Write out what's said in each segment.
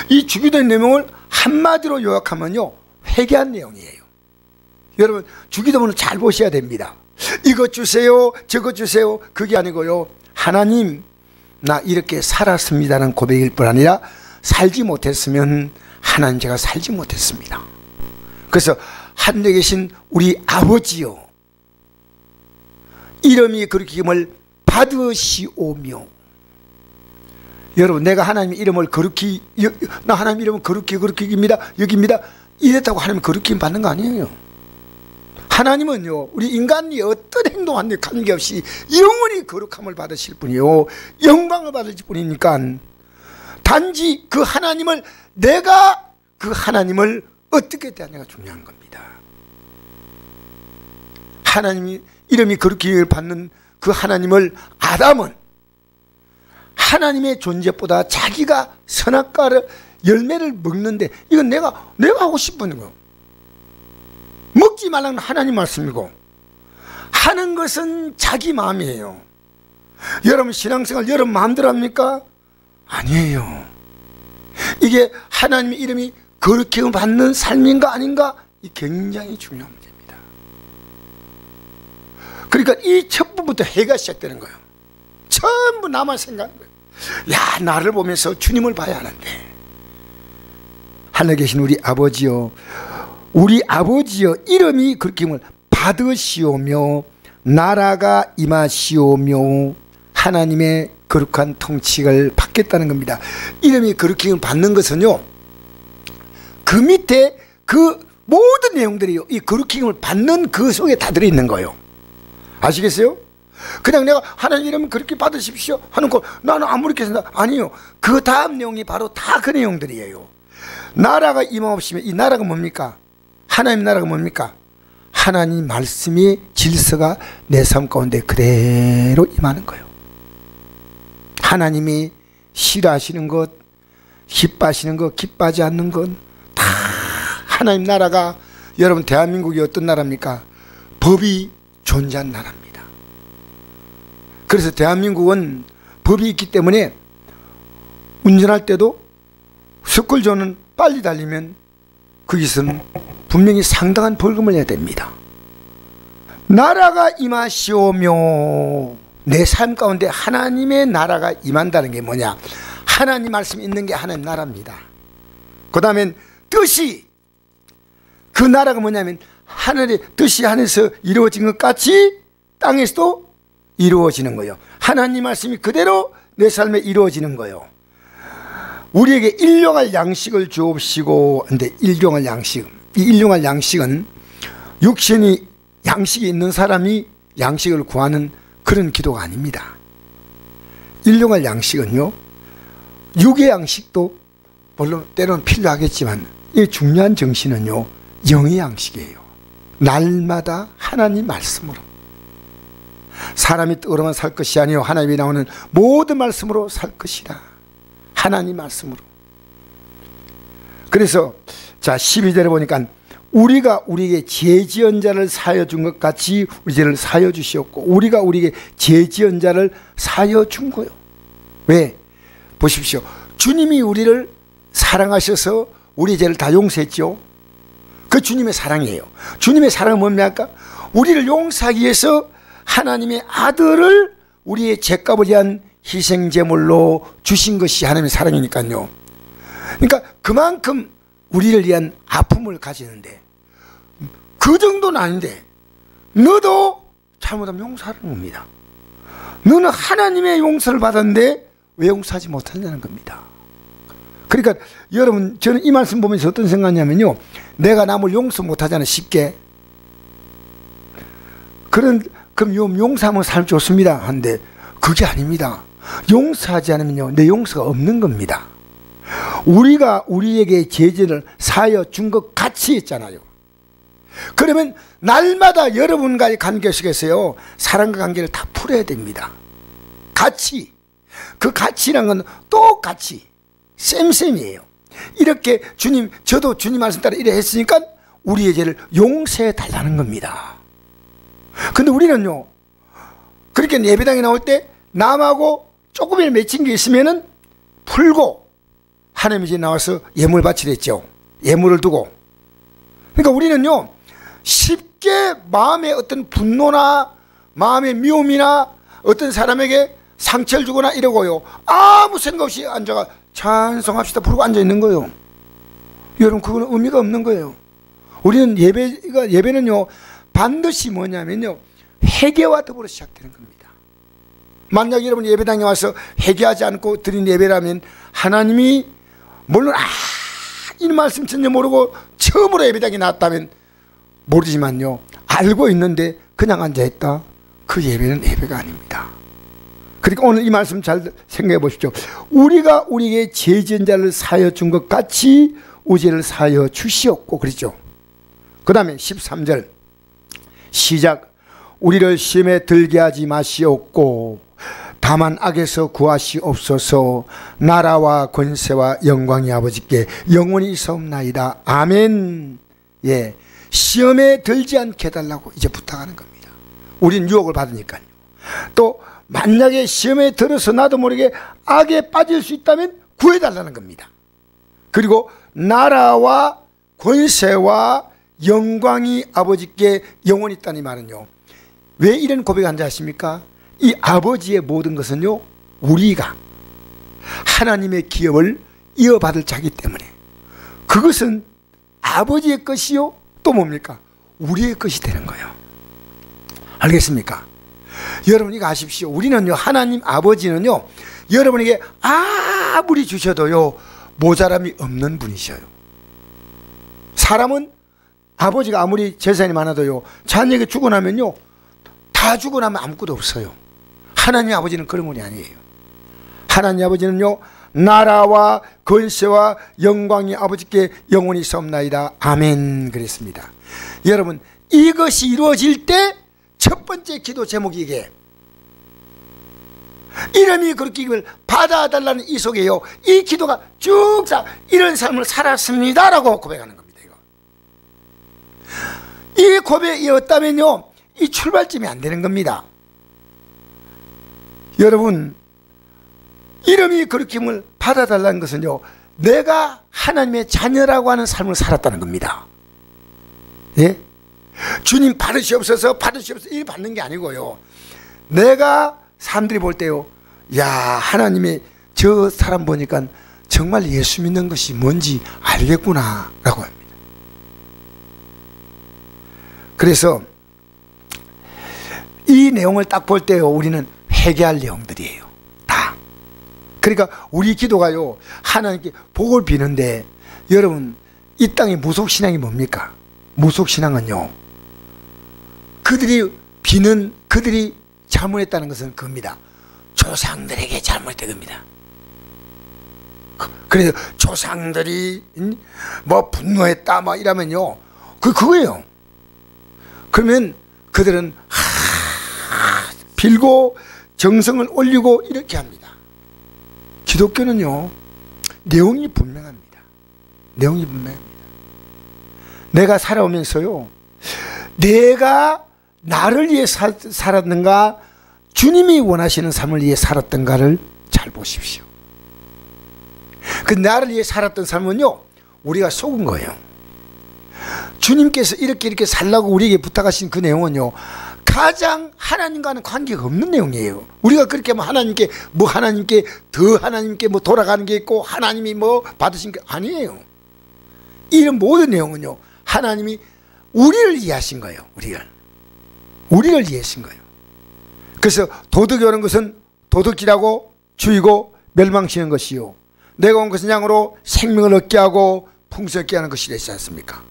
이 주기도의 내용을 한마디로 요약하면요, 회개한 내용이에요. 여러분, 주기도문을 잘 보셔야 됩니다. 이것 주세요, 저것 주세요, 그게 아니고요, 하나님 나 이렇게 살았습니다라는 고백일 뿐 아니라 살지 못했으면 하나님 제가 살지 못했습니다. 그래서 하늘에 계신 우리 아버지요, 이름이 거룩힘을 받으시오며. 여러분, 내가 하나님의 이름을 거룩히, 나 하나님 이름은 거룩히 여깁니다 이랬다고 하나님 거룩힘 받는 거 아니에요. 하나님은요, 우리 인간이 어떤 행동하는데 관계없이 영원히 거룩함을 받으실 분이요, 영광을 받으실 분이니까 단지 그 하나님을, 내가 그 하나님을 어떻게 대하냐가 중요한 겁니다. 하나님이 이름이 거룩히 받는 그 하나님을, 아담은 하나님의 존재보다 자기가 선악과를 열매를 먹는데, 이건 내가 하고 싶은 거, 먹지 말라는 하나님 말씀이고 하는 것은 자기 마음이에요. 여러분 신앙생활 여러분 마음대로 합니까? 아니에요. 이게 하나님의 이름이 거룩히 받는 삶인가 아닌가, 이 굉장히 중요한 문제입니다. 그러니까 이 첫 부분부터 해가 시작되는 거예요. 전부 나만 생각하는 거예요. 야, 나를 보면서 주님을 봐야 하는데. 하늘에 계신 우리 아버지요, 우리 아버지여, 이름이 그렇게 받으시오며 나라가 임하시오며, 하나님의 거룩한 통치를 받겠다는 겁니다. 이름이 그렇게 받는 것은요, 그 밑에 그 모든 내용들이요, 이 거룩힘을 받는 그 속에 다 들어있는 거예요. 아시겠어요? 그냥 내가 하나님 이름은 그렇게 받으십시오 하는 거 나는 아무렇게 생각, 아니요. 그 다음 내용이 바로 다 그 내용들이에요. 나라가 임하옵시며, 이 나라가 뭡니까? 하나님 나라가 뭡니까? 하나님 말씀의 질서가 내 삶 가운데 그대로 임하는 거예요. 하나님이 싫어하시는 것, 기뻐하시는 것, 기뻐하지 않는 것 다 하나님 나라가, 여러분 대한민국이 어떤 나라입니까? 법이 존재한 나라입니다. 그래서 대한민국은 법이 있기 때문에 운전할 때도 스쿨존은 빨리 달리면 거기서는 분명히 상당한 벌금을 내야 됩니다. 나라가 임하시오며, 내 삶 가운데 하나님의 나라가 임한다는 게 뭐냐? 하나님 말씀이 있는 게 하나님 나라입니다. 그 다음엔 뜻이, 그 나라가 뭐냐면 하늘의 뜻이 하늘에서 이루어진 것 같이 땅에서도 이루어지는 거예요. 하나님 말씀이 그대로 내 삶에 이루어지는 거예요. 우리에게 일용할 양식을 주옵시고. 근데 일용할 양식, 이 일용할 양식은 육신이 양식이 있는 사람이 양식을 구하는 그런 기도가 아닙니다. 일용할 양식은요, 육의 양식도 물론 때로는 필요하겠지만 이 중요한 정신은요, 영의 양식이에요. 날마다 하나님 말씀으로, 사람이 떡으로만 살 것이 아니요 하나님이 나오는 모든 말씀으로 살 것이라. 하나님 말씀으로. 그래서 자 12절에 보니까 우리가 우리에게 죄 지은 자를 사하여 준 것 같이 우리 죄를 사하여 주시었고, 우리가 우리에게 죄 지은 자를 사하여 준 거예요. 왜? 보십시오. 주님이 우리를 사랑하셔서 우리 죄를 다 용서했죠. 그 주님의 사랑이에요. 주님의 사랑은 뭡니까? 우리를 용서하기 위해서 하나님의 아들을 우리의 죄값을 위한 희생제물로 주신 것이 하나님의 사랑이니까요. 그러니까 그만큼 우리를 위한 아픔을 가지는데, 그 정도는 아닌데 너도 잘못하면 용서하는 겁니다. 너는 하나님의 용서를 받았는데 왜 용서하지 못하냐는 겁니다. 그러니까 여러분, 저는 이 말씀 보면서 어떤 생각이냐면요, 내가 남을 용서 못하잖아요, 쉽게. 그럼 용서하면 삶 좋습니다 한데 그게 아닙니다. 용서하지 않으면요, 내 용서가 없는 겁니다. 우리가 우리에게 죄를 사하여 준 것 같이 했잖아요. 그러면 날마다 여러분과의 관계 속에서요, 사랑과 관계를 다 풀어야 됩니다. 같이. 그 가치란 건 똑같이 쌤쌤이에요. 이렇게 주님, 저도 주님 말씀 따라 이래 했으니까 우리의 죄를 용서해 달라는 겁니다. 근데 우리는요, 그렇게 예배당에 나올 때 남하고 조금이라도 맺힌 게 있으면은 풀고, 하나님 이제 나와서 예물 바치랬죠. 예물을 두고. 그러니까 우리는요, 쉽게 마음의 어떤 분노나 마음의 미움이나 어떤 사람에게 상처를 주거나 이러고요, 아무 생각 없이 앉아가 찬송합시다 부르고 앉아 있는 거예요. 여러분, 그거는 의미가 없는 거예요. 우리는 예배는요, 반드시 뭐냐면요, 회개와 더불어 시작되는 겁니다. 만약 여러분 예배당에 와서 회개하지 않고 드린 예배라면 하나님이 물론 이 말씀 전혀 모르고 처음으로 예배당에 나왔다면 모르지만요, 알고 있는데 그냥 앉아있다, 그 예배는 예배가 아닙니다. 그러니까 오늘 이 말씀 잘 생각해 보십시오. 우리가 우리에게 죄 지은 자를 사하여 준 것 같이 우리를 사하여 주시옵고, 그랬죠. 그 다음에 13절 시작. 우리를 시험에 들게 하지 마시옵고 다만 악에서 구하시옵소서. 나라와 권세와 영광이 아버지께 영원히 있사옵나이다. 아멘. 예, 시험에 들지 않게 해달라고 이제 부탁하는 겁니다. 우린 유혹을 받으니까요. 또 만약에 시험에 들어서 나도 모르게 악에 빠질 수 있다면 구해달라는 겁니다. 그리고 나라와 권세와 영광이 아버지께 영원히 있다는 말은요, 왜 이런 고백을 하십니까? 이 아버지의 모든 것은요, 우리가 하나님의 기업을 이어받을 자기 때문에 그것은 아버지의 것이요, 또 뭡니까? 우리의 것이 되는 거예요. 알겠습니까? 여러분 이거 아십시오. 우리는요, 하나님 아버지는요, 여러분에게 아무리 주셔도요 모자람이 없는 분이셔요. 사람은 아버지가 아무리 재산이 많아도요, 자녀에게 주고 나면요, 다 주고 나면 아무것도 없어요. 하나님 아버지는 그런 분이 아니에요. 하나님 아버지는요, 나라와 권세와 영광이 아버지께 영원히 있사옵나이다. 아멘. 그랬습니다. 여러분, 이것이 이루어질 때 첫 번째 기도 제목이 이게, 이름이 그렇게 이걸 받아달라는 이 속에요, 이 기도가 쭉 이런 삶을 살았습니다 라고 고백하는 겁니다. 이 고백이 없다면요, 이 출발점이 안 되는 겁니다. 여러분, 이름이 그렇게임을 받아달라는 것은요, 내가 하나님의 자녀라고 하는 삶을 살았다는 겁니다. 예? 주님 받으시옵소서 받으시옵소서 이 받는 게 아니고요, 내가 사람들이 볼 때요, 야, 하나님의 저 사람 보니까 정말 예수 믿는 것이 뭔지 알겠구나 라고 합니다. 그래서 이 내용을 딱 볼 때요, 우리는 회개할 내용들이에요. 다. 그러니까 우리 기도가요, 하나님께 복을 비는데, 여러분 이 땅의 무속신앙이 뭡니까? 무속신앙은요, 그들이 비는, 그들이 잘못했다는 것은 그겁니다. 조상들에게 잘못했던 겁니다. 그래서 조상들이 뭐 분노했다 막 이러면요, 그거예요. 그러면 그들은 빌고 정성을 올리고 이렇게 합니다. 기독교는요, 내용이 분명합니다. 내용이 분명합니다. 내가 살아오면서요, 내가 나를 위해 살았는가, 주님이 원하시는 삶을 위해 살았던가를 잘 보십시오. 그 나를 위해 살았던 삶은요, 우리가 속은 거예요. 주님께서 이렇게 살라고 우리에게 부탁하신 그 내용은요, 가장 하나님과는 관계가 없는 내용이에요. 우리가 그렇게 하면 하나님께 뭐 돌아가는 게 있고 하나님이 뭐 받으신 게 아니에요. 이런 모든 내용은요, 하나님이 우리를 이해하신 거예요. 우리를 이해하신 거예요. 그래서 도덕이 오는 것은 도둑질하고 죽이고 멸망시키는 것이요, 내가 온 것은 양으로 생명을 얻게 하고 풍성하게 하는 것이 되지 않습니까?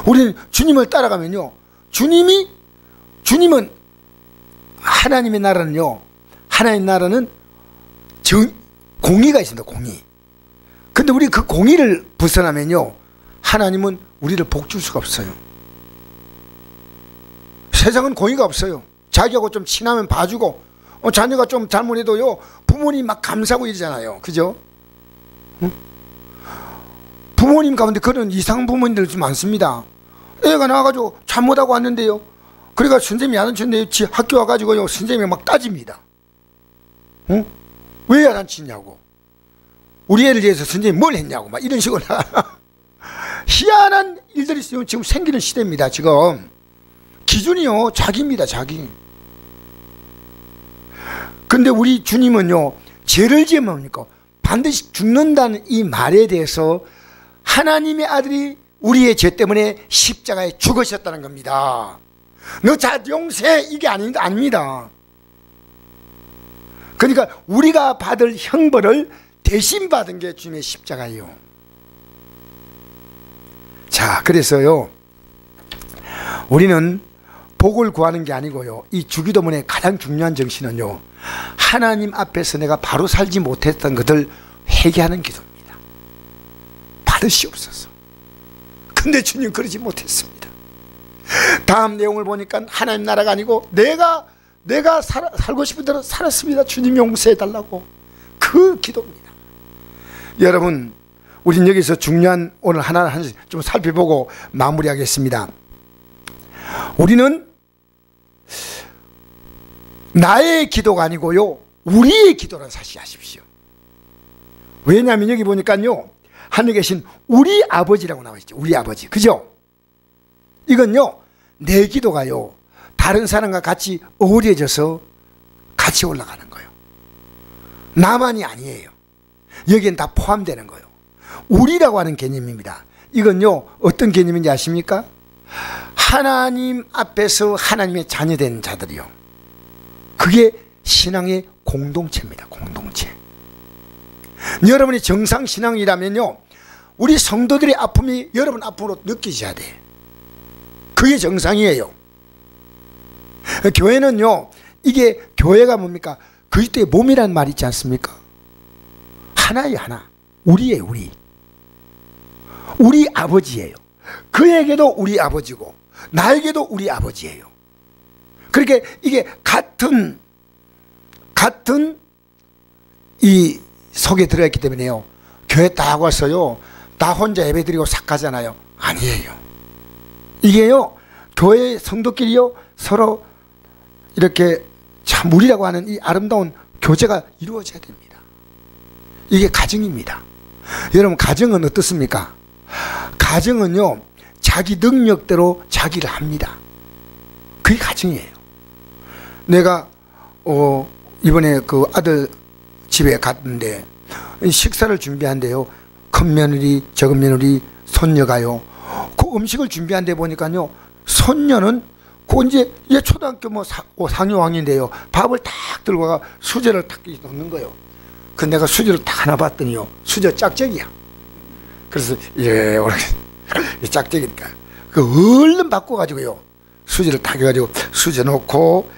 우리는 주님을 따라가면요, 주님은 하나님의 나라는요, 하나님의 나라는 공의가 있습니다. 공의. 근데 우리 그 공의를 벗어나면요, 하나님은 우리를 복 줄 수가 없어요. 세상은 공의가 없어요. 자기하고 좀 친하면 봐주고, 자녀가 좀 잘못해도요, 부모님 막 감사하고 이러잖아요. 그죠? 응? 부모님 가운데 그런 이상한 부모님들 좀 많습니다. 애가 나와가지고 잘못하고 왔는데요, 그러니까 선생님이 안 치는데 학교 와가지고요, 선생님이 막 따집니다. 응? 왜 안 치냐고. 우리 애를 위해서 선생님이 뭘 했냐고 막 이런 식으로 희한한 일들이 지금 생기는 시대입니다. 지금 기준이요 자기입니다. 자기. 근데 우리 주님은요 죄를 지으면 뭡니까? 반드시 죽는다는 이 말에 대해서 하나님의 아들이 우리의 죄 때문에 십자가에 죽으셨다는 겁니다. 너 자 용서해 이게 아닙니다. 그러니까 우리가 받을 형벌을 대신 받은 게 주님의 십자가예요. 자, 그래서요 우리는 복을 구하는 게 아니고요, 이 주기도문의 가장 중요한 정신은요, 하나님 앞에서 내가 바로 살지 못했던 것을 회개하는 기도입니다. 받으시옵소서. 근데 주님 그러지 못했습니다. 다음 내용을 보니까 하나님 나라가 아니고 내가 살고 싶은 대로 살았습니다. 주님 용서해 달라고. 그 기도입니다. 여러분, 우린 여기서 중요한 오늘 하나씩 좀 살펴보고 마무리하겠습니다. 우리는 나의 기도가 아니고요, 우리의 기도라는 사실 아십시오. 왜냐하면 여기 보니까요, 하늘에 계신 우리 아버지라고 나와 있죠. 우리 아버지. 그죠? 이건요, 내 기도가요, 다른 사람과 같이 어우러져서 같이 올라가는 거예요. 나만이 아니에요. 여기엔 다 포함되는 거예요. 우리라고 하는 개념입니다. 이건요, 어떤 개념인지 아십니까? 하나님 앞에서 하나님의 자녀된 자들이요, 그게 신앙의 공동체입니다. 공동체. 여러분이 정상신앙이라면요, 우리 성도들의 아픔이 여러분 아픔으로 느껴져야 돼. 그게 정상이에요. 교회는요, 이게 교회가 뭡니까? 그리스도의 몸이라는 말이 있지 않습니까? 하나예요. 하나. 우리예요. 우리 아버지예요. 그에게도 우리 아버지고 나에게도 우리 아버지예요. 그러니까 이게 같은 이 속에 들어있기 때문에요, 교회 딱 와서요 나 혼자 예배드리고 싹 가잖아요. 아니에요. 이게요, 교회 성도끼리요 서로 이렇게 참 우리라고 하는 이 아름다운 교제가 이루어져야 됩니다. 이게 가정입니다. 여러분, 가정은 어떻습니까? 가정은요, 자기 능력대로 자기를 합니다. 그게 가정이에요. 내가 이번에 그 아들 집에 갔는데 식사를 준비한대요. 큰 며느리, 적은 며느리, 손녀가요. 그 음식을 준비한데 보니까요, 손녀는 그 이제 초등학교 뭐 상여왕인데요, 밥을 딱 들고 가 수저를 딱 넣는 거예요. 그 내가 수저를 딱 하나 봤더니요, 수저 짝짝이야. 그래서 짝짝이니까 그 얼른 바꿔가지고요, 수저를 딱 해가지고 수저 놓고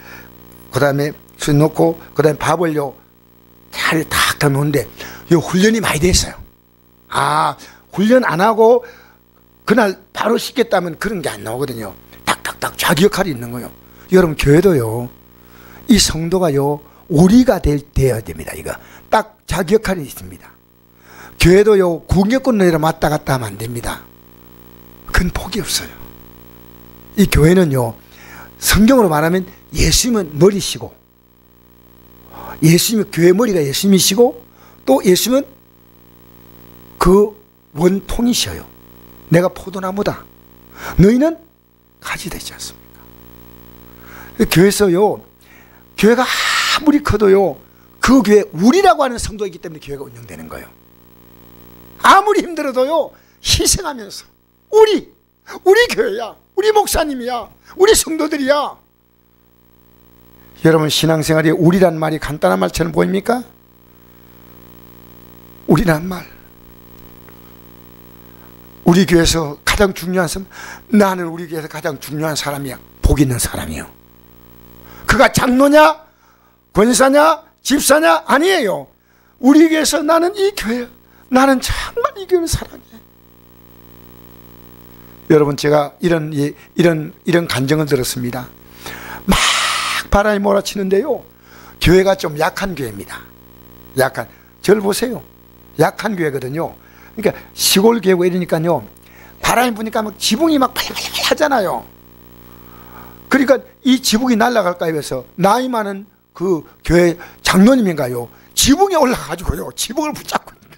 그다음에 수저 놓고 그다음에 밥을요 잘 딱 넣는데 이 훈련이 많이 됐어요. 아, 훈련 안 하고 그날 바로 씻겠다면 그런 게 안 나오거든요. 딱딱딱 자기 역할이 있는 거예요. 여러분, 교회도요, 이 성도가요 우리가 되어야 됩니다. 이거 딱 자기 역할이 있습니다. 교회도요 구경꾼으로 왔다 갔다 하면 안 됩니다. 큰 폭이 없어요. 이 교회는요, 성경으로 말하면 예수님은 머리시고, 예수님은 교회 머리가 예수님이시고, 또 예수님은 그 원통이셔요. 내가 포도나무다, 너희는 가지 되지 않습니까? 교회에서요, 교회가 아무리 커도요, 그 교회 우리라고 하는 성도이기 때문에 교회가 운영되는 거예요. 아무리 힘들어도요 희생하면서 우리 교회야, 우리 목사님이야, 우리 성도들이야. 여러분, 신앙생활에 우리란 말이 간단한 말처럼 보입니까? 우리란 말, 우리 교회에서 가장 중요한 사람, 나는 우리 교회에서 가장 중요한 사람이야. 복 있는 사람이요. 그가 장로냐 권사냐 집사냐 아니에요. 우리 교회에서 나는 이 교회, 나는 정말 이 교회를 사랑해. 여러분, 제가 이런 간증을 들었습니다. 막 바람이 몰아치는데요, 교회가 좀 약한 교회입니다. 약한, 저를 보세요. 약한 교회거든요. 그러니까 시골 교회고 이러니까요, 바람이 부니까 막 지붕이 막 팔팔팔 하잖아요. 그러니까 이 지붕이 날아갈까 해서 나이 많은 그 교회 장로님인가요, 지붕에 올라가가지고요 지붕을 붙잡고 있는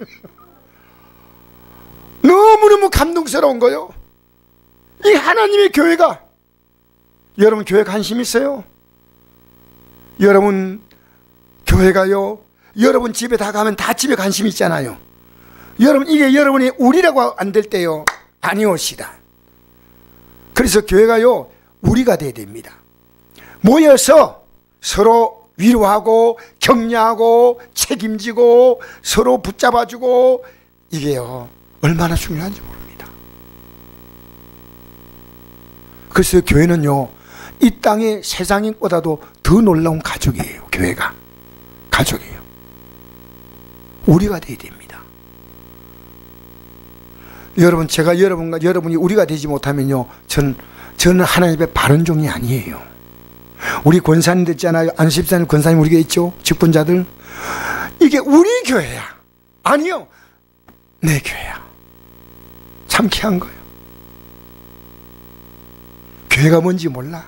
너무너무 감동스러운 거요. 이 하나님의 교회가, 여러분 교회 관심 있어요? 여러분 교회가요, 여러분 집에 다 가면 다 집에 관심 있잖아요. 여러분 이게 여러분이 우리라고 안 될 때요, 아니옵시다. 그래서 교회가요, 우리가 돼야 됩니다. 모여서 서로 위로하고 격려하고 책임지고 서로 붙잡아주고, 이게요 얼마나 중요한지 모릅니다. 그래서 교회는요, 이 땅의 세상인보다도 더 놀라운 가족이에요. 교회가 가족이에요. 우리가 돼야 됩니다. 여러분, 제가 여러분과 여러분이 우리가 되지 못하면요, 저는 하나님의 바른 종이 아니에요. 우리 권사님들 있잖아요. 안수집사님, 권사님 우리가 있죠. 직분자들. 이게 우리 교회야. 아니요, 내 교회야. 참 귀한 거예요. 교회가 뭔지 몰라.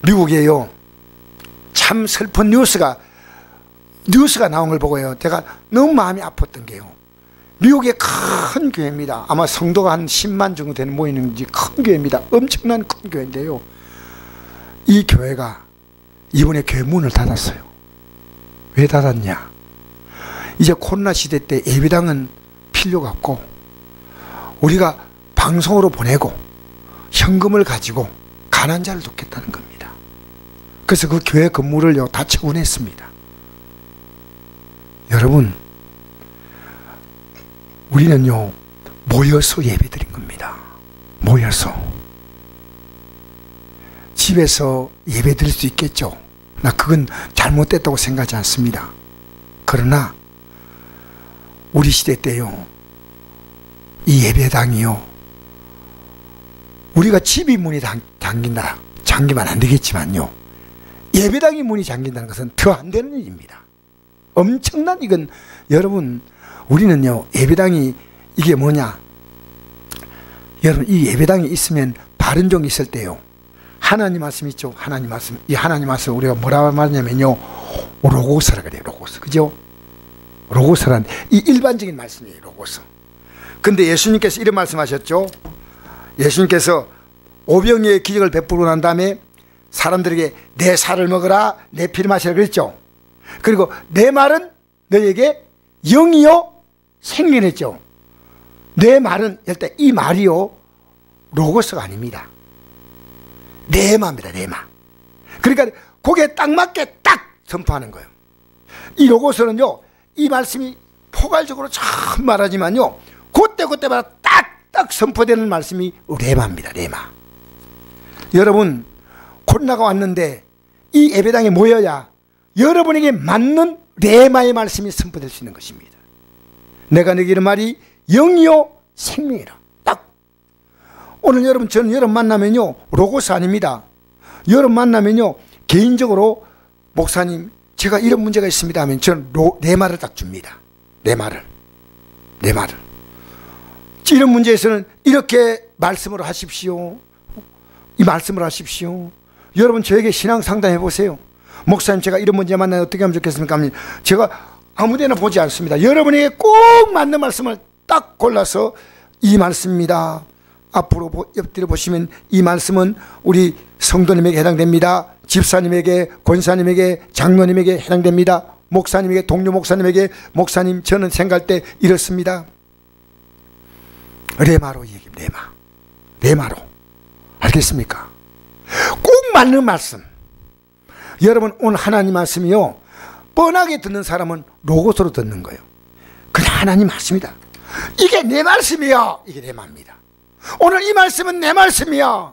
미국에요, 참 슬픈 뉴스가 나온 걸 보고요, 제가 너무 마음이 아팠던 게요, 미국의 큰 교회입니다. 아마 성도가 한 10만 정도 되는 모이는지 큰 교회입니다. 엄청난 큰 교회인데요, 이 교회가 이번에 교회 문을 닫았어요. 왜 닫았냐? 이제 코로나 시대 때 예배당은 필요가 없고 우리가 방송으로 보내고 현금을 가지고 가난한 자를 돕겠다는 겁니다. 그래서 그 교회 건물을요 다 처분했습니다. 여러분, 우리는요 모여서 예배드린 겁니다. 모여서. 집에서 예배드릴 수 있겠죠. 나 그건 잘못됐다고 생각하지 않습니다. 그러나 우리 시대 때요, 이 예배당이요, 우리가 집이 문이 잠기면 안 되겠지만요, 예배당이 문이 잠긴다는 것은 더 안 되는 일입니다. 엄청난, 이건 여러분, 우리는요 예배당이 이게 뭐냐, 여러분 이 예배당이 있으면 바른 종이 있을 때요, 하나님 말씀 있죠. 하나님 말씀, 이 하나님 말씀 우리가 뭐라고 말하냐면요, 로고스라 그래요. 로고스, 그죠? 로고스란 이 일반적인 말씀이에요. 로고스. 근데 예수님께서 이런 말씀하셨죠. 예수님께서 오병이어의 기적을 베풀고 난 다음에 사람들에게 내 살을 먹어라, 내 피를 마시라 그랬죠. 그리고 내 말은 너에게 영이요 생명이었죠. 내 말은, 일단 이 말이요 로고스가 아닙니다. 레마입니다. 레마. 그러니까 거기에 딱 맞게 딱 선포하는 거예요. 이 로고스는요, 이 말씀이 포괄적으로 참 말하지만요, 그때마다 딱딱 선포되는 말씀이 레마입니다. 레마. 여러분, 코로나가 왔는데 이 예배당에 모여야 여러분에게 맞는 레마의 말씀이 선포될 수 있는 것입니다. 내가 너에게 이런 말이 영이요 생명이라. 딱. 오늘 여러분, 저는 여러분 만나면요 로고스 아닙니다. 여러분 만나면요 개인적으로 목사님 제가 이런 문제가 있습니다 하면 저는 레마를 딱 줍니다. 레마를. 이런 문제에서는 이렇게 말씀을 하십시오. 이 말씀을 하십시오. 여러분 저에게 신앙 상담해 보세요. 목사님 제가 이런 문제 만나면 어떻게 하면 좋겠습니까? 하면 제가 아무데나 보지 않습니다. 여러분에게 꼭 맞는 말씀을 딱 골라서 이 말씀입니다. 앞으로 엎드려 보시면 이 말씀은 우리 성도님에게 해당됩니다. 집사님에게, 권사님에게, 장로님에게 해당됩니다. 목사님에게, 동료 목사님에게, 목사님 저는 생각할 때 이렇습니다. 레마로 얘기합니다. 레마로. 알겠습니까? 꼭 맞는 말씀. 여러분 오늘 하나님 말씀이요, 뻔하게 듣는 사람은 로고스로 듣는 거예요. 그냥 하나님 말씀이다. 이게 내 말씀이야. 이게 내 말입니다. 오늘 이 말씀은 내 말씀이야.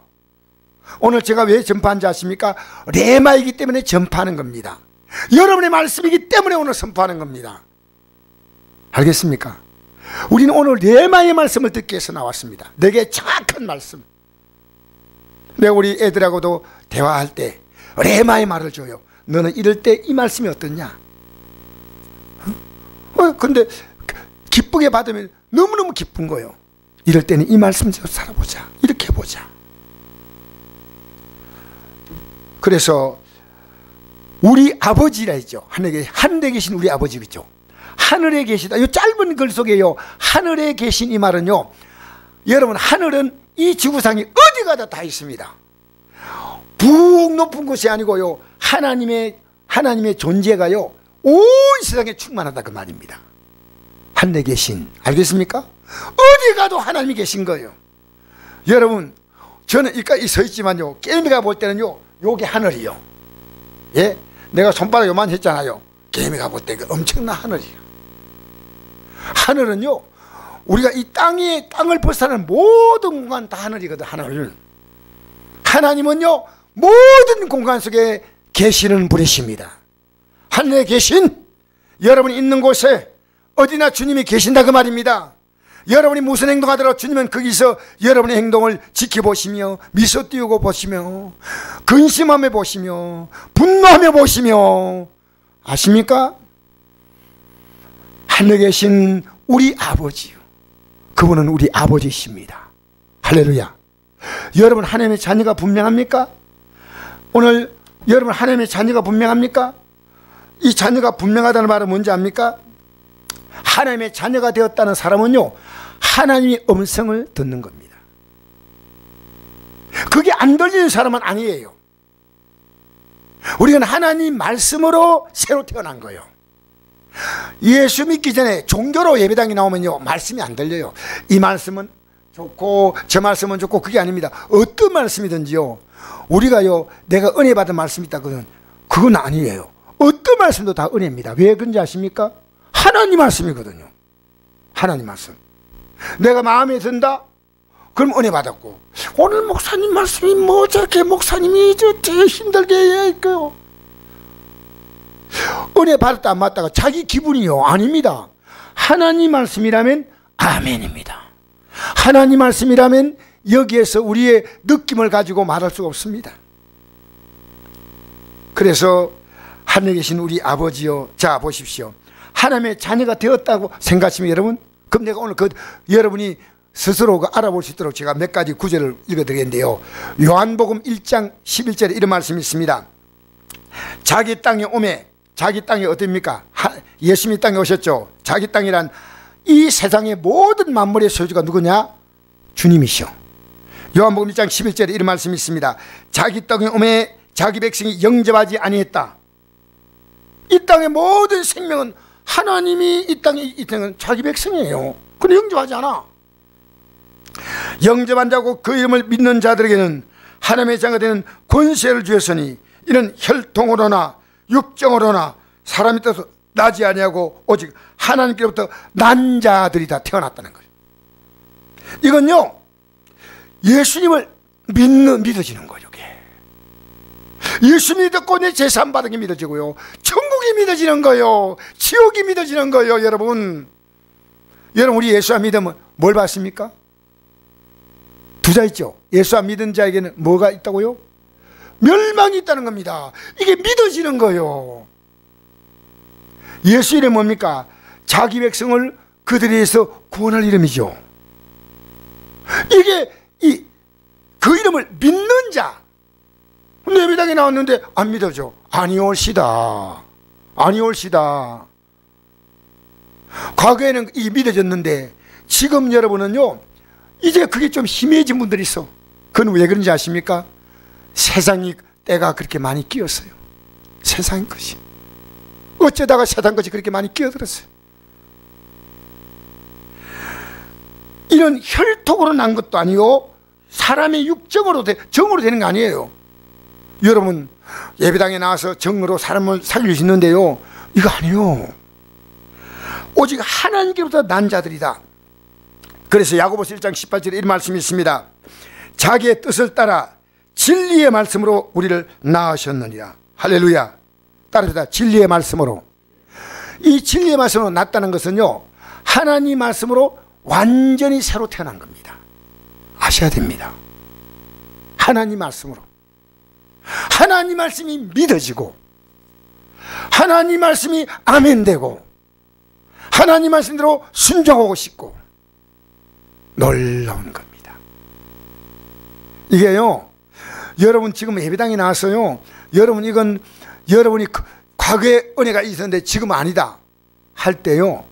오늘 제가 왜 전파한지 아십니까? 레마이기 때문에 전파하는 겁니다. 여러분의 말씀이기 때문에 오늘 선포하는 겁니다. 알겠습니까? 우리는 오늘 레마의 말씀을 듣기 위해서 나왔습니다. 내게 정확한 말씀. 내가 우리 애들하고도 대화할 때 레마의 말을 줘요. 너는 이럴 때 이 말씀이 어떻냐? 근데 기쁘게 받으면 너무너무 기쁜 거예요. 이럴 때는 이 말씀대로 살아보자. 이렇게 해보자. 그래서 우리 아버지라 했죠. 하늘에 계신 우리 아버지겠죠. 하늘에 계시다. 이 짧은 글 속에요, 하늘에 계신 이 말은요, 여러분, 하늘은 이 지구상에 어디 가다 다 있습니다. 북 높은 곳이 아니고요, 하나님의 존재가요, 온 세상에 충만하다, 그 말입니다. 하늘에 계신, 알겠습니까? 어디 가도 하나님이 계신 거예요. 여러분, 저는 여기까지 서 있지만요, 깨미가 볼 때는요, 요게 하늘이요. 예? 내가 손바닥 요만 했잖아요. 깨미가 볼 때 엄청난 하늘이에요. 하늘은요, 우리가 이 땅을 벗어나는 모든 공간 다 하늘이거든, 하늘. 하나님은요, 모든 공간 속에 계시는 분이십니다. 하늘에 계신 여러분이 있는 곳에 어디나 주님이 계신다, 그 말입니다. 여러분이 무슨 행동하더라도 주님은 거기서 여러분의 행동을 지켜보시며, 미소 띄우고 보시며, 근심하며 보시며, 분노하며 보시며, 아십니까? 하늘에 계신 우리 아버지요, 그분은 우리 아버지십니다. 할렐루야. 여러분, 하나님의 자녀가 분명합니까? 오늘 여러분, 하나님의 자녀가 분명합니까? 이 자녀가 분명하다는 말은 뭔지 압니까? 하나님의 자녀가 되었다는 사람은요, 하나님의 음성을 듣는 겁니다. 그게 안 들리는 사람은 아니에요. 우리는 하나님 말씀으로 새로 태어난 거예요. 예수 믿기 전에 종교로 예배당에 나오면요, 말씀이 안 들려요. 이 말씀은 좋고 저 말씀은 좋고, 그게 아닙니다. 어떤 말씀이든지요, 우리가요, 내가 은혜 받은 말씀이 있다, 그건 아니에요. 어떤 말씀도 다 은혜입니다. 왜 그런지 아십니까? 하나님 말씀이거든요. 하나님 말씀. 내가 마음에 든다? 그럼 은혜 받았고, 오늘 목사님 말씀이 뭐 저렇게 목사님이 되게 힘들게 해요. 은혜 받았다 안 받다가 자기 기분이요? 아닙니다. 하나님 말씀이라면 아멘입니다. 하나님 말씀이라면 여기에서 우리의 느낌을 가지고 말할 수가 없습니다. 그래서 하늘에 계신 우리 아버지요, 자 보십시오. 하나님의 자녀가 되었다고 생각하시면 여러분, 그럼 내가 오늘 여러분이 스스로 알아볼 수 있도록 제가 몇 가지 구절을 읽어드리겠는데요, 요한복음 1장 11절에 이런 말씀이 있습니다. 자기 땅에 오매, 자기 땅이 어딥니까? 예수님이 땅에 오셨죠. 자기 땅이란 이 세상의 모든 만물의 소유주가 누구냐? 주님이시오. 요한복음 1장 11절에 이런 말씀이 있습니다. 자기 땅에 오매 자기 백성이 영접하지 아니했다. 이 땅의 모든 생명은, 하나님이 이 땅에 있는 자기 백성이에요. 근데 영접하지 않아. 영접한 자고 그 이름을 믿는 자들에게는 하나님의 자가 되는 권세를 주었으니 이는 혈통으로나 육정으로나 사람의 뜻으로 나지 아니하고 오직 하나님께로부터 난 자들이 다 태어났다는 거예요. 이건요, 예수님을 믿어지는 거예요. 예수 믿었고 내 재산 받은 게 믿어지고요, 천국이 믿어지는 거예요, 지옥이 믿어지는 거예요. 여러분, 우리 예수 안 믿으면 뭘 받습니까? 두 자 있죠. 예수 안 믿은 자에게는 뭐가 있다고요? 멸망이 있다는 겁니다. 이게 믿어지는 거예요. 예수 이름 뭡니까? 자기 백성을 그들에서 구원할 이름이죠. 이게 그 이름을 믿는 자. 근데 예배당에 나왔는데 안 믿어져. 아니올시다. 과거에는 이 믿어졌는데 지금 여러분은요, 이제 그게 좀 희미해진 분들이 있어. 그건 왜 그런지 아십니까? 세상이 때가 그렇게 많이 끼었어요. 세상 것이 어쩌다가 세상 것이 그렇게 많이 끼어들었어요. 이런 혈통으로 난 것도 아니고 사람의 육정으로 정으로 되는 거 아니에요. 여러분, 예배당에 나와서 정으로 사람을 살릴 수 있는데요, 이거 아니에요. 오직 하나님께로부터 난 자들이다. 그래서 야고보서 1장 18절에 이런 말씀이 있습니다. 자기의 뜻을 따라 진리의 말씀으로 우리를 낳으셨느니라. 할렐루야. 따라서 진리의 말씀으로. 이 진리의 말씀으로 낳았다는 것은요, 하나님 말씀으로 완전히 새로 태어난 겁니다. 아셔야 됩니다. 하나님 말씀으로. 하나님 말씀이 믿어지고, 하나님 말씀이 아멘되고, 하나님 말씀대로 순종하고 싶고, 놀라운 겁니다. 이게요, 여러분 지금 예배당에 나왔어요. 여러분, 이건 여러분이 과거에 은혜가 있었는데 지금 아니다 할 때요,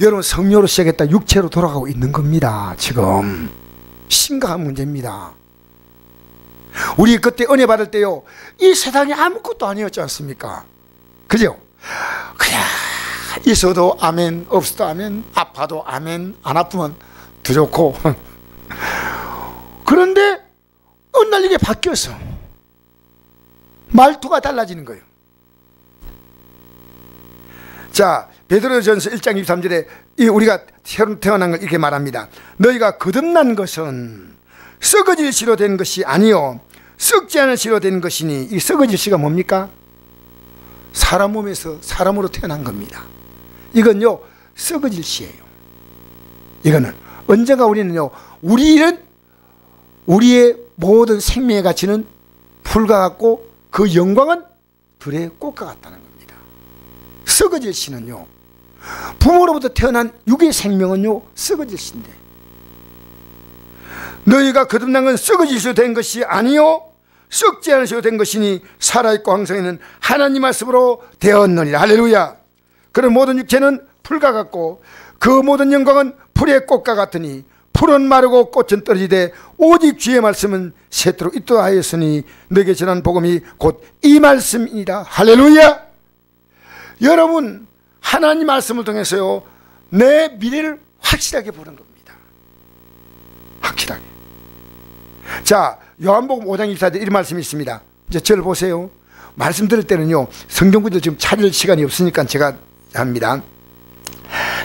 여러분 성령으로 시작했다 육체로 돌아가고 있는 겁니다. 지금 심각한 문제입니다. 우리 그때 은혜 받을 때요, 이 세상에 아무것도 아니었지 않습니까? 그죠? 그냥 있어도 아멘, 없어도 아멘, 아파도 아멘, 안 아프면 더 좋고. 그런데 어느 날 이게 바뀌었어. 말투가 달라지는 거예요. 자, 베드로전서 1장 23절에 우리가 새로 태어난 걸 이렇게 말합니다. 너희가 거듭난 것은 썩어질 씨로 된 것이 아니요 썩지 않은 씨로 된 것이니, 이 썩어질 씨가 뭡니까? 사람 몸에서 사람으로 태어난 겁니다. 이건요 썩어질 씨예요. 이거는 언젠가 우리는요, 우리의 모든 생명의 가치는 풀과 같고 그 영광은 들의 꽃과 같다는 겁니다. 썩어질 씨는요, 부모로부터 태어난 육의 생명은요 썩어질 씨인데, 너희가 거듭난 건 썩어질 씨로 된 것이 아니요 썩지 않은 씨로 된 것이니 살아있고 항상에는 하나님 말씀으로 되었느니라. 할렐루야. 그런 모든 육체는 풀과 같고 그 모든 영광은 풀의 꽃과 같으니 풀은 마르고 꽃은 떨어지되 오직 주의 말씀은 새토록 있도록 하였으니 너에게 전한 복음이 곧 이 말씀이니라. 할렐루야. 여러분, 하나님 말씀을 통해서요 내 미래를 확실하게 보는 겁니다. 확실하게. 자, 요한복음 5장 24절 이런 말씀이 있습니다. 이제 저를 보세요. 말씀 들을 때는요 성경 구절 지금 찾을 시간이 없으니까 제가 합니다.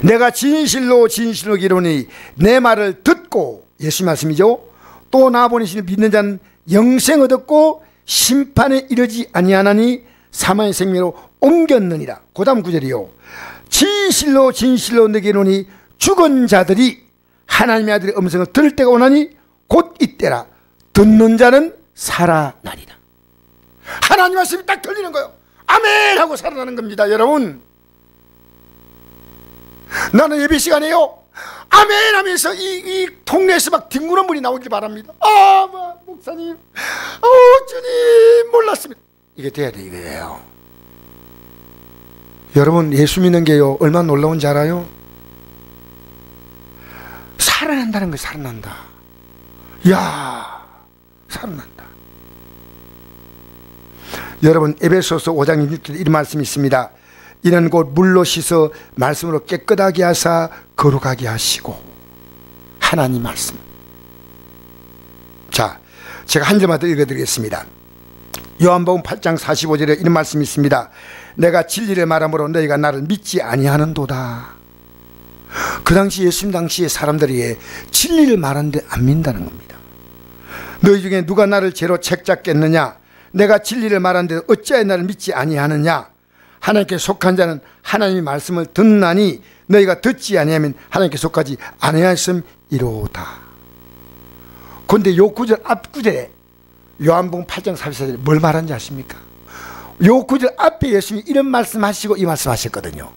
내가 진실로 진실로 기로니 내 말을 듣고, 예수 말씀이죠, 또 나 보내시는 믿는 자는 영생 얻었고 심판에 이르지 아니하나니 사망의 생명으로 옮겼느니라. 그 다음 구절이요, 진실로 진실로 너에게 이르노니 죽은 자들이 하나님의 아들의 음성을 들을 때가 오나니 곧 이때라. 듣는 자는 살아나리라. 하나님 말씀이 딱 들리는 거예요. 아멘 하고 살아나는 겁니다. 여러분, 나는 예배 시간에요 아멘 하면서 이 동네에서 막 뒹구는 분이 나오길 바랍니다. 목사님, 주님 몰랐습니다. 이게 돼야 돼. 이거예요. 여러분, 예수 믿는 게요 얼마나 놀라운지 알아요? 살아난다는 거예요. 살아난다. 이야, 살아난다. 여러분, 에베소서 5장 6절 이런 말씀이 있습니다. 이는 곧 물로 씻어 말씀으로 깨끗하게 하사 거룩하게 하시고. 하나님 말씀. 자, 제가 한 절만 더 읽어드리겠습니다. 요한복음 8장 45절에 이런 말씀이 있습니다. 내가 진리를 말함으로 너희가 나를 믿지 아니하는도다. 그 당시 예수님 당시에 사람들이 진리를 말하는데 안 믿는다는 겁니다. 너희 중에 누가 나를 죄로 책잡겠느냐? 내가 진리를 말하는데 어찌하여 나를 믿지 아니하느냐? 하나님께 속한 자는 하나님의 말씀을 듣나니 너희가 듣지 아니하면 하나님께 속하지 아니하였음이로다. 그런데 요 구절 앞 구절에 요한복음 8장 44절에 뭘 말하는지 아십니까? 요 구절 앞에 예수님이 이런 말씀하시고 이 말씀하셨거든요.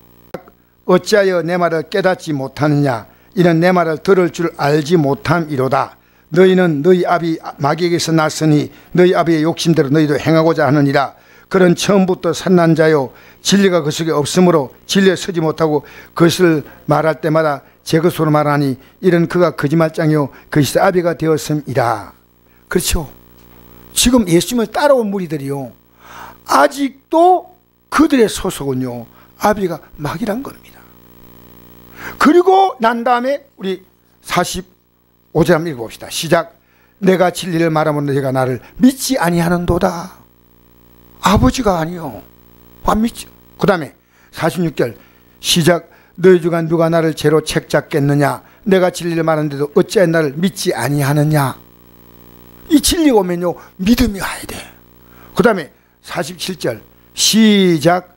어찌하여 내 말을 깨닫지 못하느냐? 이는 내 말을 들을 줄 알지 못함이로다. 너희는 너희 아비 마귀에게서 났으니 너희 아비의 욕심대로 너희도 행하고자 하느니라. 그런 처음부터 산난 자요 진리가 그 속에 없으므로 진리에 서지 못하고 그것을 말할 때마다 제 것으로 말하니 이런 그가 거짓말장이요 그것이 아비가 되었음이라. 그렇죠. 지금 예수님을 따라온 무리들이요 아직도 그들의 소속은요 아비가 마귀란 겁니다. 그리고 난 다음에 우리 45절 한번 읽어봅시다. 시작. 내가 진리를 말하면 너희가 나를 믿지 아니하는도다. 아버지가 아니요 안 믿죠. 그 다음에 46절 시작. 너희 중에 누가 나를 죄로 책잡겠느냐? 내가 진리를 말하는데도 어찌하여 나를 믿지 아니하느냐? 이 진리가 오면요 믿음이 와야 돼. 그 다음에 47절 시작.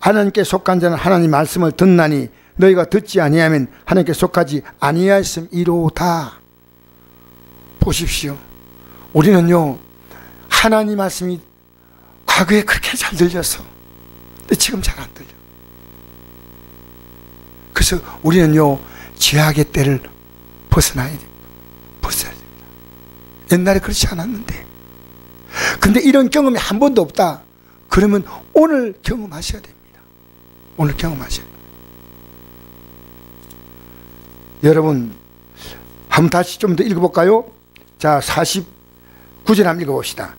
하나님께 속한 자는 하나님 말씀을 듣나니 너희가 듣지 아니하면 하나님께 속하지 아니하였음이로다. 보십시오. 우리는요 하나님 말씀이 과거에 그렇게 잘 들렸어. 근데 지금 잘 안 들려. 그래서 우리는요 죄악의 때를 벗어나야 돼. 벗어야 됩니다. 옛날에 그렇지 않았는데. 근데 이런 경험이 한 번도 없다. 그러면 오늘 경험하셔야 됩니다. 오늘 경험하셔야 됩니다. 여러분 한번 다시 좀 더 읽어볼까요? 자, 49절 한번 읽어봅시다.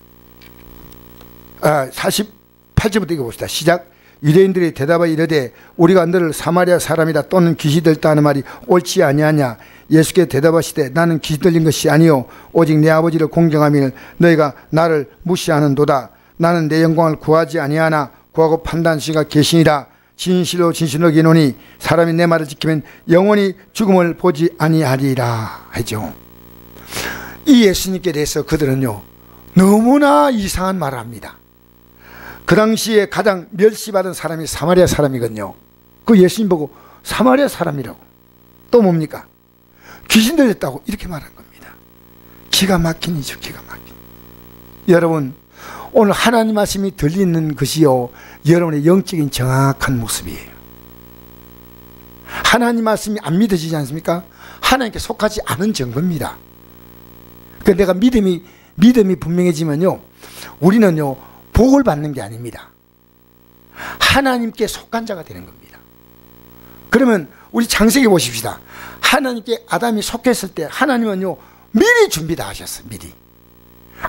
48절부터 읽어봅시다. 시작. 유대인들이 대답하여 이르되 우리가 너를 사마리아 사람이다 또는 귀신 들다 하는 말이 옳지 아니하냐. 예수께 대답하시되 나는 귀신 들린 것이 아니요 오직 내 아버지를 공경하며 너희가 나를 무시하는도다. 나는 내 영광을 구하지 아니하나 구하고 판단하는 이가 계시니라. 진실로 진실로 기노니 사람이 내 말을 지키면 영원히 죽음을 보지 아니하리라 하죠. 이 예수님께 대해서 그들은요 너무나 이상한 말을 합니다. 그 당시에 가장 멸시받은 사람이 사마리아 사람이거든요. 그 예수님 보고 사마리아 사람이라고 또 뭡니까? 귀신 들렸다고 이렇게 말한 겁니다. 기가 막힌 이죠. 기가 막힌. 여러분 오늘 하나님 말씀이 들리는 것이요 여러분의 영적인 정확한 모습이에요. 하나님 말씀이 안 믿어지지 않습니까? 하나님께 속하지 않은 증거입니다. 그러니까 내가 믿음이 분명해지면요 우리는요 복을 받는 게 아닙니다. 하나님께 속한 자가 되는 겁니다. 그러면 우리 창세기 보십시다. 하나님께 아담이 속했을 때 하나님은요 미리 준비 다 하셨어요. 미리.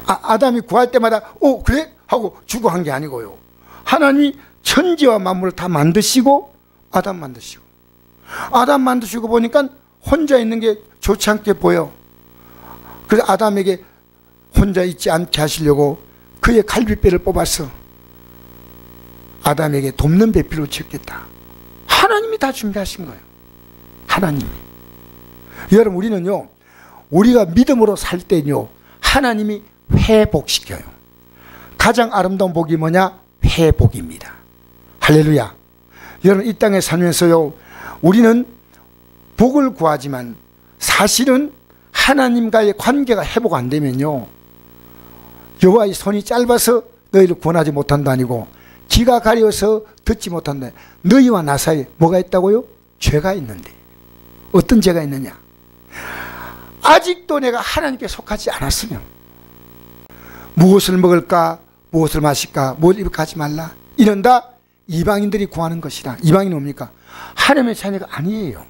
아담이 구할 때마다 그래? 하고 주고 한 게 아니고요. 하나님이 천지와 만물을 다 만드시고 아담 만드시고 아담 만드시고 보니까 혼자 있는 게 좋지 않게 보여. 그래서 아담에게 혼자 있지 않게 하시려고 그의 갈빗배를 뽑아서 아담에게 돕는 배필로 지었겠다. 하나님이 다 준비하신 거예요. 하나님이. 여러분 우리는요 우리가 믿음으로 살 때는요 하나님이 회복시켜요. 가장 아름다운 복이 뭐냐? 회복입니다. 할렐루야. 여러분 이 땅에 살면서요 우리는 복을 구하지만 사실은 하나님과의 관계가 회복 안 되면요 여호와의 손이 짧아서 너희를 구원하지 못한다 아니고 귀가 가려서 듣지 못한다. 너희와 나 사이에 뭐가 있다고요? 죄가 있는데 어떤 죄가 있느냐? 아직도 내가 하나님께 속하지 않았으면 무엇을 먹을까 무엇을 마실까 무엇을 입을까 하지 말라 이런다 이방인들이 구하는 것이라. 이방인은 뭡니까? 하나님의 자녀가 아니에요.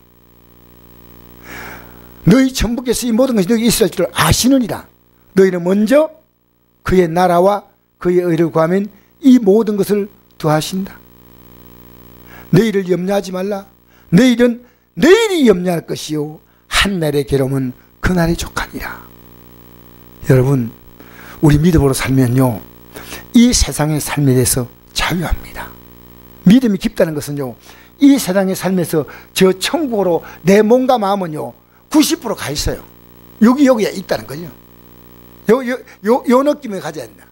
너희 천부께서 이 모든 것이 너희 있을 줄 아시느니라. 너희는 먼저 그의 나라와 그의 의를 구하면 이 모든 것을 더하신다. 내일을 염려하지 말라. 내일은 내일이 염려할 것이요 한날의 괴로움은 그날이 족하니라. 여러분 우리 믿음으로 살면요 이 세상의 삶에 대해서 자유합니다. 믿음이 깊다는 것은요 이 세상의 삶에서 저 천국으로 내 몸과 마음은요 90% 가 있어요. 여기에 있다는 거죠. 요 느낌을 가져야 된다.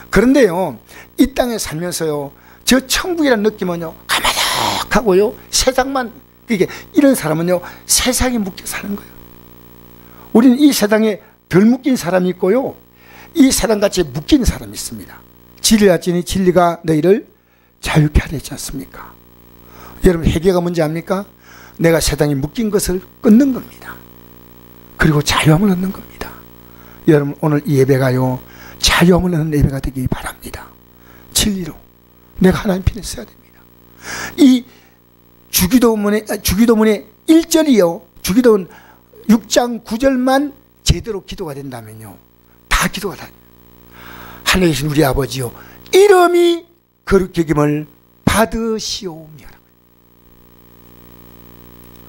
그런데요 이 땅에 살면서요 저 천국이라는 느낌은요 가마닥하고요 세상만 이런 사람은요 세상에 묶여 사는 거예요. 우리는 이 세상에 덜 묶인 사람이 있고요 이 세상같이 묶인 사람이 있습니다. 진리가 지니 진리가 너희를 자유케 하려 했지 않습니까? 여러분 회개가 뭔지 압니까? 내가 세상에 묶인 것을 끊는 겁니다. 그리고 자유함을 얻는 겁니다. 여러분 오늘 이 예배가요 자유함을 얻는 예배가 되기 바랍니다. 진리로 내가 하나님 편에 서야 됩니다. 이 주기도문의 1절이요 주기도문 6장 9절만 제대로 기도가 된다면요 다 기도가 다. 하늘에 계신 우리 아버지요 이름이 거룩히 여김을 받으시오며.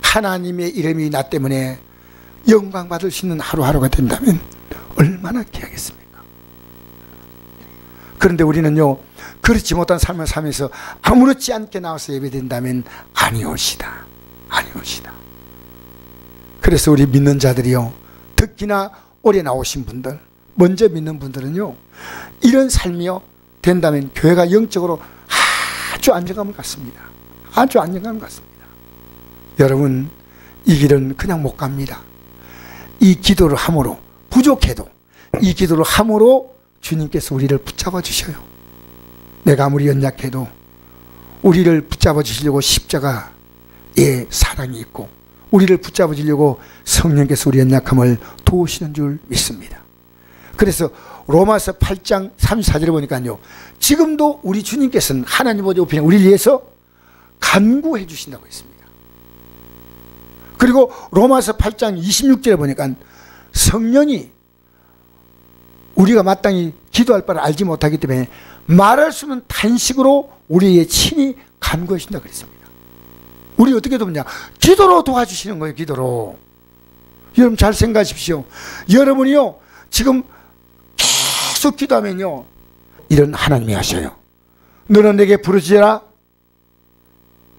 하나님의 이름이 나 때문에 영광 받을 수 있는 하루하루가 된다면 얼마나 귀하겠습니까? 그런데 우리는요 그렇지 못한 삶을 살면서 아무렇지 않게 나와서 예배된다면 아니오시다. 아니오시다. 그래서 우리 믿는 자들이요 특히나 오래 나오신 분들 먼저 믿는 분들은요 이런 삶이요 된다면 교회가 영적으로 아주 안정감을 갖습니다. 아주 안정감을 갖습니다. 여러분 이 길은 그냥 못 갑니다. 이 기도를 함으로 부족해도 이 기도를 함으로 주님께서 우리를 붙잡아 주셔요. 내가 아무리 연약해도 우리를 붙잡아 주시려고 십자가의 사랑이 있고 우리를 붙잡아 주려고 성령께서 우리 연약함을 도우시는 줄 믿습니다. 그래서 로마서 8장 34절에 보니까요, 지금도 우리 주님께서는 하나님 보좌 우편에 우리를 위해서 간구해 주신다고 했습니다. 그리고 로마서 8장 26절에 보니까 성령이 우리가 마땅히 기도할 바를 알지 못하기 때문에 말할 수 없는 탄식으로 우리의 친히 간구해 주신다고 그랬습니다. 우리 어떻게 돕냐? 기도로 도와주시는 거예요. 기도로. 여러분 잘 생각하십시오. 여러분이요 지금 계속 기도하면요 이런 하나님이 하셔요. 너는 내게 부르짖어라.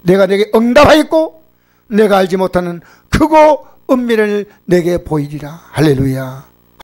내가 내게 응답하였고 내가 알지 못하는 크고 은밀을 내게 보이리라. 할렐루야.